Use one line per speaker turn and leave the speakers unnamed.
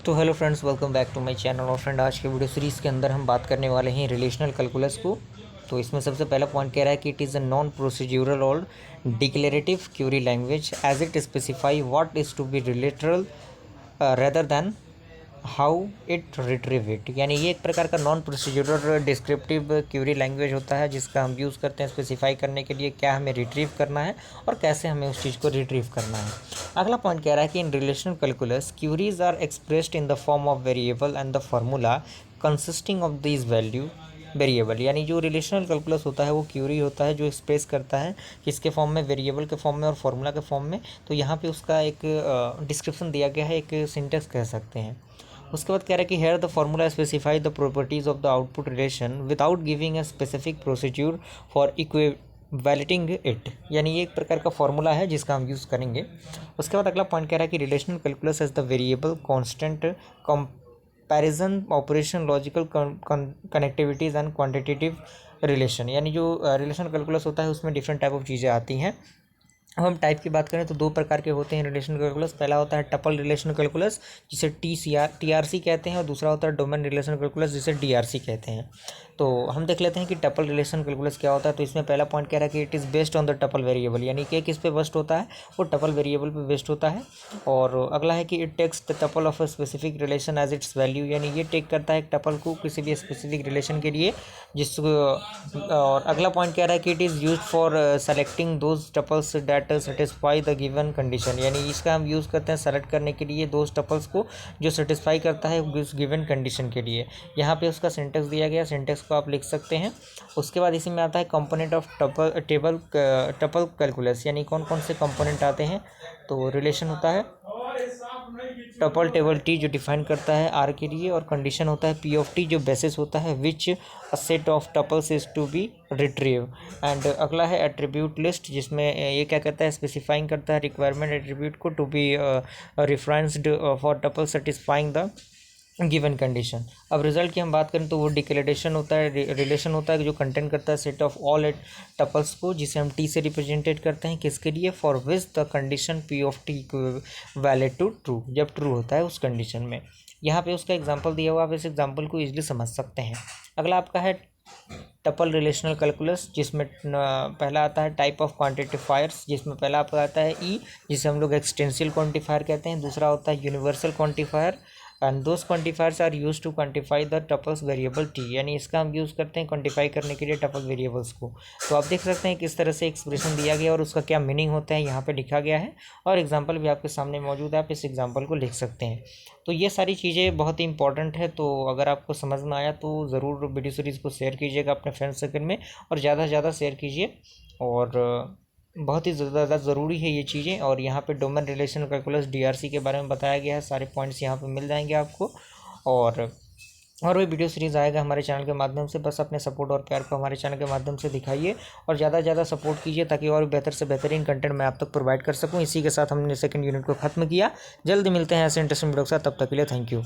तो hello friends, welcome back to my channel. और friend, आज के वीडियो सीरीज़ के अंदर हम बात करने वाले हैं रिलेशनल कैलकुलस को। तो इसमें सबसे पहला पॉइंट कह रहा है कि it is a non procedural और declarative query language as it specify what is to be related rather than how it retrieve it. यानी ये एक प्रकार का non procedural descriptive query language होता है जिसका हम यूज़ करते हैं स्पेसिफाई करने के लिए क्या हमें रिट्रीव करना है और कैसे हमें उस चीज़ को रिट्रीव करना है। अगला पॉइंट कह रहा है कि in relational calculus queries are expressed in the form of variable and the formula consisting of this value variable. यानी जो रिलेशनल कैलकुलस होता है वो क्यूरी होता है जो एक्सप्रेस करता है किसके फॉर्म में, वेरिएबल के फॉर्म में और फार्मूला के फॉर्म में। तो यहाँ पे उसका एक डिस्क्रिप्शन दिया गया है, एक सिंटेक्स कह सकते हैं। उसके बाद कह रहा है कि here the formula specify the properties of the output relation without giving a specific procedure for evaluating it. यानी ये एक प्रकार का फार्मूला है जिसका हम यूज़ करेंगे। उसके बाद अगला पॉइंट कह रहा है कि relational calculus as the variable constant comparison operation logical connectivities and quantitative relation. यानी जो रिलेशनल कैलकुलस होता है उसमें डिफरेंट टाइप ऑफ चीज़ें आती हैं। अब हम टाइप की बात करें तो दो प्रकार के होते हैं रिलेशनल कैलकुलस। पहला होता है टपल रिलेशनल कैलकुलस जिसे टीआरसी कहते हैं, और दूसरा होता है डोमेन रिलेशनल कैलकुलस जिसे डीआरसी कहते हैं। तो हम देख लेते हैं कि टपल रिलेशनल कैलकुलस क्या होता है। तो इसमें पहला पॉइंट कह रहा है कि it is based on the tuple variable. यानी कि किस पे बेस्ड होता है, वो टपल वेरिएबल पे बेस्ड होता है। और अगला है कि it takes the tuple of a specific relation as its value. यानी ये टेक करता है एक टपल को किसी भी स्पेसिफिक रिलेशन के लिए और अगला पॉइंट कह रहा है कि it is use for selecting those tuples that satisfy the given condition. यानी इसका हम यूज़ करते हैं सेलेक्ट करने के लिए दोज टपल्स को जो सेटिस्फाई करता है उस गिवन कंडीशन के लिए। यहाँ पे उसका सिंटेक्स दिया गया, सिंटेक्स को आप लिख सकते हैं। उसके बाद इसी में आता है कंपोनेंट ऑफ टपल कैलकुलस। यानी कौन कौन से कंपोनेंट आते हैं। तो रिलेशन होता है टपल टेबल टी जो डिफाइन करता है आर के लिए, और कंडीशन होता है पी ऑफ टी जो बेसिस होता है which a set of tuples is to be retrieve. And अगला है एट्रीब्यूट लिस्ट जिसमें ये क्या कहता है, स्पेसिफाइंग करता है रिक्वायरमेंट एट्रीब्यूट को to be referenced for tuple satisfying the given condition. अब रिजल्ट की हम बात करें तो वो डिक्लेरेशन होता है, रिलेशन होता है जो कंटेंट करता है set of all at tuples को, जिसे हम टी से रिप्रेजेंटेड करते हैं किसके लिए, for which the condition P of T valid to true, जब ट्रू होता है उस कंडीशन में। यहाँ पे उसका एग्जांपल दिया हुआ, आप इस एग्जांपल को इजीली समझ सकते हैं। अगला आपका है टपल रिलेशनल कैलकुलस जिसमें पहला आता है टाइप ऑफ क्वांटिफायर्स जिसमें पहला आपका आता है ई जिसे हम लोग एक्सटेंसियल क्वांटिफायर कहते हैं। दूसरा होता है universal quantifier and those quantifiers are use to quantify the tuples variable T. यानी इसका हम यूज़ करते हैं क्वांटिफाई करने के लिए टपल वेरिएबल्स को। तो आप देख सकते हैं किस तरह से एक्सप्रेशन दिया गया और उसका क्या मीनिंग होता है यहाँ पे लिखा गया है, और एग्जांपल भी आपके सामने मौजूद है, आप इस एग्जांपल को लिख सकते हैं। तो ये सारी चीज़ें बहुत ही इंपॉर्टेंट है। तो अगर आपको समझ में आया तो ज़रूर वीडियो सीरीज़ को शेयर कीजिएगा अपने फ्रेंड सर्कल में, और ज़्यादा से ज़्यादा शेयर कीजिए। और बहुत ही ज़्यादा ज़रूरी है ये चीज़ें। और यहाँ पे डोमेन रिलेशनल कैलकुलस डीआरसी के बारे में बताया गया है, सारे पॉइंट्स यहाँ पे मिल जाएंगे आपको। और वही वीडियो सीरीज़ आएगा हमारे चैनल के माध्यम से। बस अपने सपोर्ट और प्यार को हमारे चैनल के माध्यम से दिखाइए और ज़्यादा से ज़्यादा सपोर्ट कीजिए ताकि और बेहतर से बेहतरीन कंटेंट मैं आप तक प्रोवाइड कर सकूँ। इसी के साथ हमने सेकंड यूनिट को ख़त्म किया। जल्द मिलते हैं ऐसे इंटरेस्टिंग वीडियो के साथ, तब तक के लिए थैंक यू।